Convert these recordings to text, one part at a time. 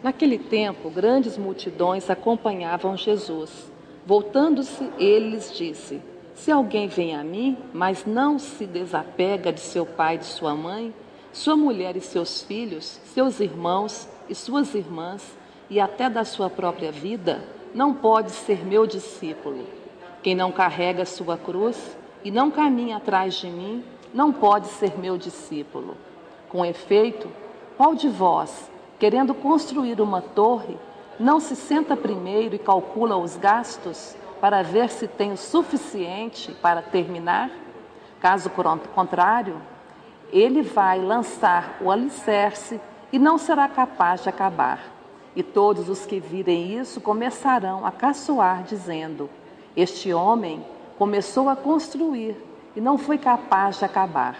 Naquele tempo, grandes multidões acompanhavam Jesus. Voltando-se, ele lhes disse: Se alguém vem a mim, mas não se desapega de seu pai e de sua mãe, sua mulher e seus filhos, seus irmãos e suas irmãs, e até da sua própria vida, não pode ser meu discípulo. Quem não carrega sua cruz e não caminha atrás de mim, não pode ser meu discípulo. Com efeito, qual de vós, querendo construir uma torre, não se senta primeiro e calcula os gastos para ver se tem o suficiente para terminar? Caso contrário, ele vai lançar o alicerce e não será capaz de acabar. E todos os que virem isso começarão a caçoar, dizendo: Este homem começou a construir e não foi capaz de acabar.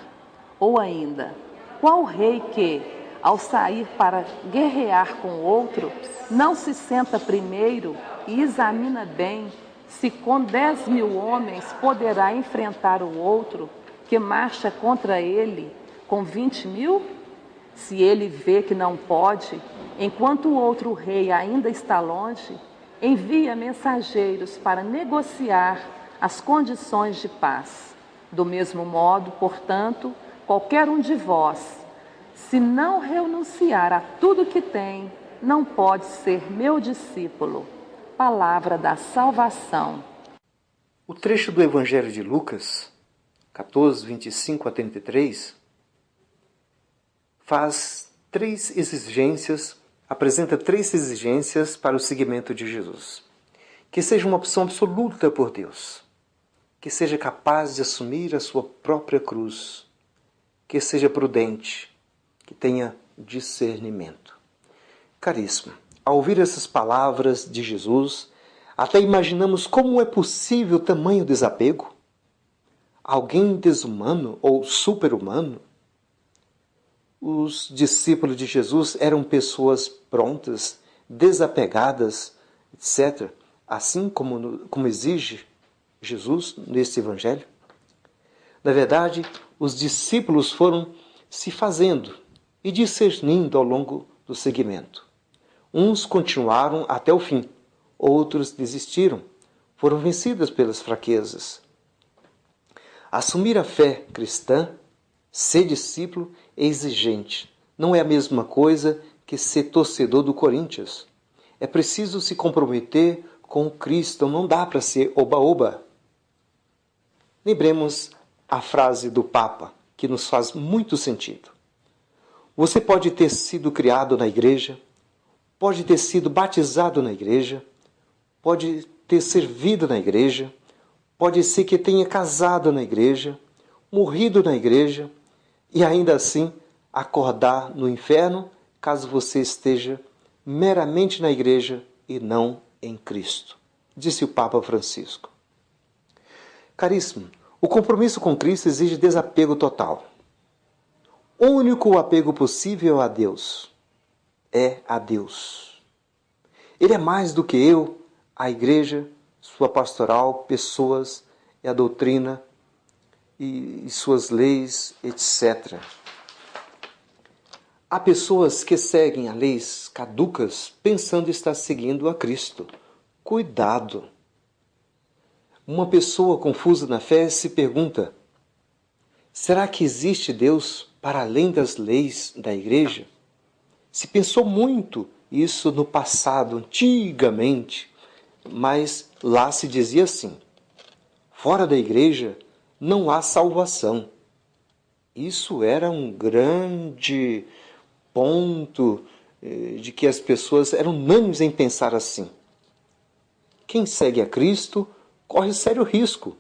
Ou ainda, qual rei que, ao sair para guerrear com outro, não se senta primeiro e examina bem se com 10.000 homens poderá enfrentar o outro que marcha contra ele com 20.000? Se ele vê que não pode, enquanto o outro rei ainda está longe, envia mensageiros para negociar as condições de paz. Do mesmo modo, portanto, qualquer um de vós, se não renunciar a tudo que tem, não pode ser meu discípulo. Palavra da salvação. O trecho do Evangelho de Lucas, 14, 25 a 33, apresenta três exigências para o seguimento de Jesus. Que seja uma opção absoluta por Deus, que seja capaz de assumir a sua própria cruz, que seja prudente, que tenha discernimento. Caríssimo, ao ouvir essas palavras de Jesus, até imaginamos como é possível tamanho desapego? Alguém desumano ou super-humano? Os discípulos de Jesus eram pessoas prontas, desapegadas, etc., assim como exige Jesus neste Evangelho? Na verdade, os discípulos foram se fazendo e discernindo ao longo do seguimento. Uns continuaram até o fim, outros desistiram, foram vencidos pelas fraquezas. Assumir a fé cristã, ser discípulo, é exigente. Não é a mesma coisa que ser torcedor do Corinthians. É preciso se comprometer com Cristo, não dá para ser oba-oba. Lembremos a frase do Papa, que nos faz muito sentido. Você pode ter sido criado na igreja, pode ter sido batizado na igreja, pode ter servido na igreja, pode ser que tenha casado na igreja, morrido na igreja e ainda assim acordar no inferno caso você esteja meramente na igreja e não em Cristo, disse o Papa Francisco. Caríssimo, o compromisso com Cristo exige desapego total. O único apego possível a Deus é a Deus. Ele é mais do que eu, a igreja, sua pastoral, pessoas, a doutrina e suas leis, etc. Há pessoas que seguem as leis caducas pensando estar seguindo a Cristo. Cuidado! Uma pessoa confusa na fé se pergunta: será que existe Deus para além das leis da igreja? Se pensou muito isso no passado, antigamente, mas lá se dizia assim: fora da igreja não há salvação. Isso era um grande ponto de que as pessoas eram unânimes em pensar assim. Quem segue a Cristo corre sério risco.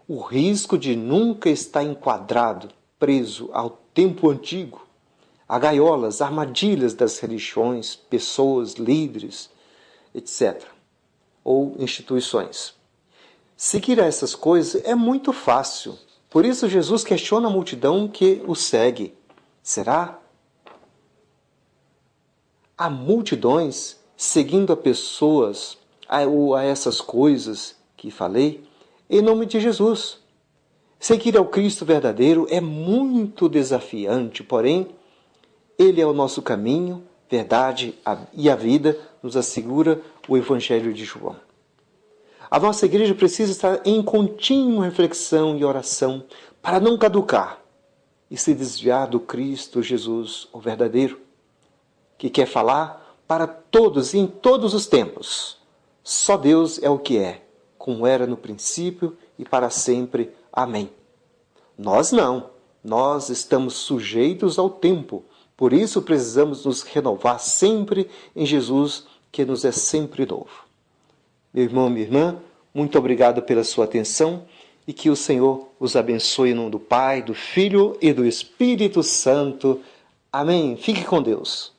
O risco de nunca estar enquadrado, preso ao tempo antigo, a gaiolas, armadilhas das religiões, pessoas, líderes, etc., ou instituições. Seguir a essas coisas é muito fácil. Por isso Jesus questiona a multidão que o segue. Será? Há multidões seguindo a pessoas ou a essas coisas que falei em nome de Jesus. Seguir ao Cristo verdadeiro é muito desafiante, porém, Ele é o nosso caminho, verdade e a vida, nos assegura o Evangelho de João. A nossa igreja precisa estar em contínua reflexão e oração para não caducar e se desviar do Cristo Jesus, o verdadeiro, que quer falar para todos e em todos os tempos. Só Deus é o que é, como era no princípio e para sempre. Amém. Nós não. Nós estamos sujeitos ao tempo. Por isso precisamos nos renovar sempre em Jesus, que nos é sempre novo. Meu irmão, minha irmã, muito obrigado pela sua atenção e que o Senhor os abençoe em nome do Pai, do Filho e do Espírito Santo. Amém. Fique com Deus.